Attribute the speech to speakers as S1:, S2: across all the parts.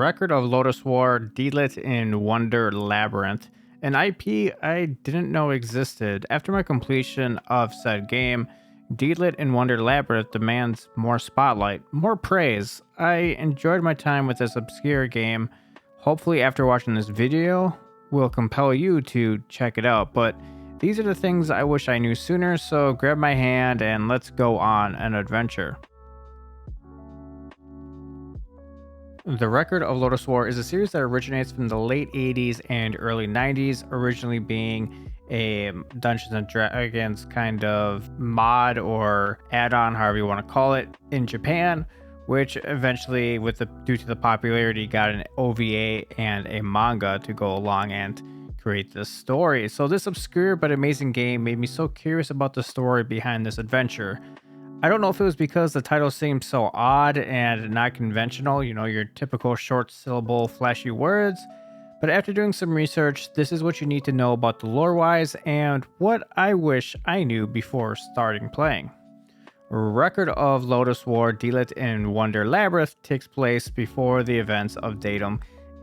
S1: Record of Lodoss Deedlit in Wonder Labyrinth, an IP I didn't know existed. After my completion of said game, Deedlit in Wonder Labyrinth demands more spotlight, more praise. I enjoyed my time with this obscure game. Hopefully after watching this video will compel you to check it out, but these are the things I wish I knew sooner, so grab my hand and let's go on an adventure. The Record of Lodoss is a series that originates from the late 80s and early 90s, originally being a Dungeons and Dragons kind of mod or add-on, however you want to call it, in Japan, which eventually, due to the popularity, got an OVA and a manga to go along and create this story. So this obscure but amazing game made me so curious about the story behind this adventure. I don't know if it was because the title seemed so odd and not conventional, your typical short syllable flashy words, but after doing some research, this is what you need to know about the lore-wise and what I wish I knew before starting playing. Record of Lodoss Deedlit in Wonder Labyrinth takes place before the events of Datum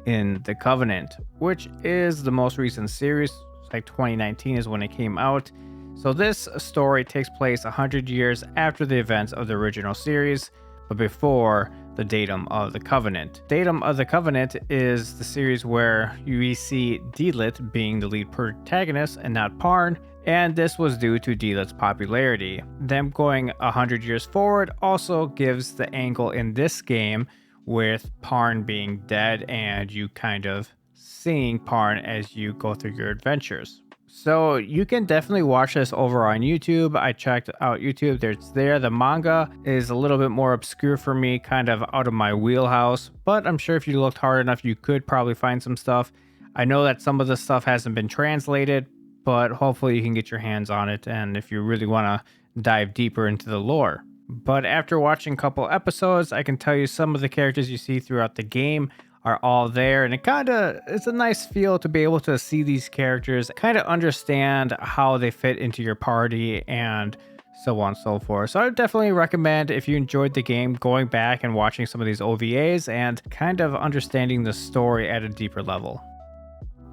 S1: in the Covenant, which is the most recent series, like 2019 is when it came out. So this story takes place 100 years after the events of the original series, but before the Datum of the Covenant. Datum of the Covenant is the series where we see Deedlit being the lead protagonist and not Parn, and this was due to Deedlit's popularity. Them going 100 years forward also gives the angle in this game with Parn being dead and you kind of seeing Parn as you go through your adventures. So you can definitely watch this over on YouTube. I checked out YouTube, it's there. The manga is a little bit more obscure for me, kind of out of my wheelhouse, but I'm sure if you looked hard enough, you could probably find some stuff. I know that some of the stuff hasn't been translated, but hopefully you can get your hands on it, and if you really want to dive deeper into the lore. But after watching a couple episodes, I can tell you some of the characters you see throughout the game are all there, and it's a nice feel to be able to see these characters, kind of understand how they fit into your party and so on and so forth. So I would definitely recommend, if you enjoyed the game, going back and watching some of these OVAs and kind of understanding the story at a deeper level.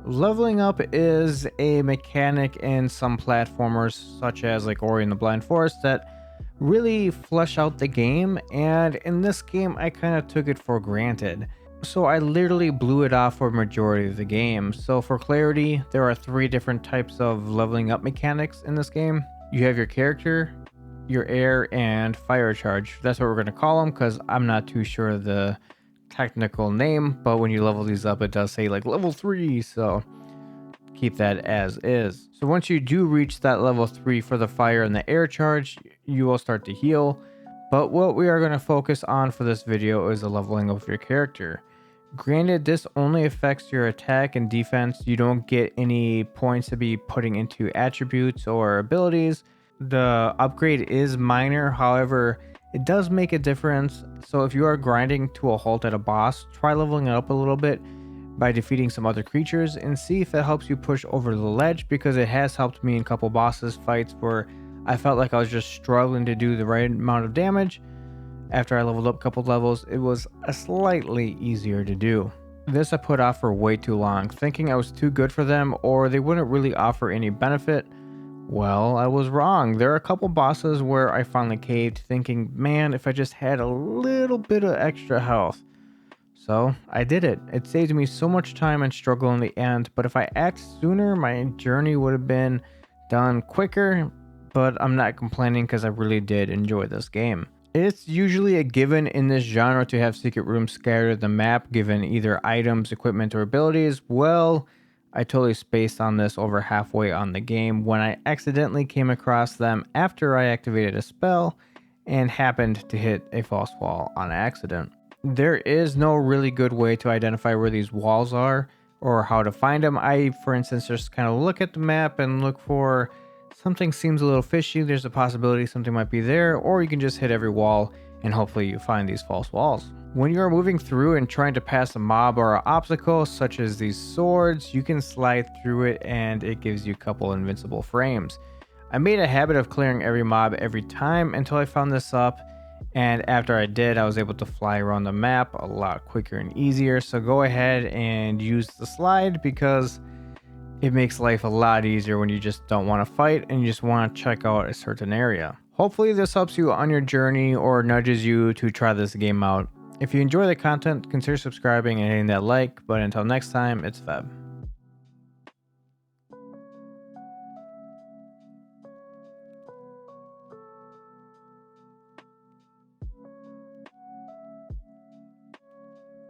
S1: Leveling up is a mechanic in some platformers such as like Ori and the Blind Forest that really flesh out the game, and in this game I kind of took it for granted. So I literally blew it off for a majority of the game. So for clarity, there are 3 different types of leveling up mechanics in this game. You have your character, your air, and fire charge. That's what we're going to call them because I'm not too sure of the technical name, but when you level these up, it does say like level 3, so keep that as is. So once you do reach that level 3 for the fire and the air charge, you will start to heal. But what we are going to focus on for this video is the leveling up of your character. Granted, this only affects your attack and defense. You don't get any points to be putting into attributes or abilities. The upgrade is minor, however, it does make a difference. So if you are grinding to a halt at a boss, try leveling it up a little bit by defeating some other creatures and see if it helps you push over the ledge, because it has helped me in a couple bosses fights where I felt like I was just struggling to do the right amount of damage. After I leveled up a couple levels, it was slightly easier to do. This I put off for way too long, thinking I was too good for them or they wouldn't really offer any benefit. Well, I was wrong. There are a couple bosses where I finally caved, thinking, man, if I just had a little bit of extra health. So I did it. It saved me so much time and struggle in the end, but if I acted sooner, my journey would have been done quicker, but I'm not complaining because I really did enjoy this game. It's usually a given in this genre to have secret rooms scattered the map given either items, equipment, or abilities. Well, I totally spaced on this over halfway on the game when I accidentally came across them after I activated a spell and happened to hit a false wall on accident. There is no really good way to identify where these walls are or how to find them. I, for instance, just kind of look at the map and look for something seems a little fishy, there's a possibility something might be there, or you can just hit every wall and hopefully you find these false walls. When you are moving through and trying to pass a mob or an obstacle, such as these swords, you can slide through it and it gives you a couple invincible frames. I made a habit of clearing every mob every time until I found this up, And after I did, I was able to fly around the map a lot quicker and easier. So go ahead and use the slide because it makes life a lot easier when you just don't want to fight and you just want to check out a certain area. Hopefully this helps you on your journey or nudges you to try this game out. If you enjoy the content, consider subscribing and hitting that like, but until next time, it's Feb.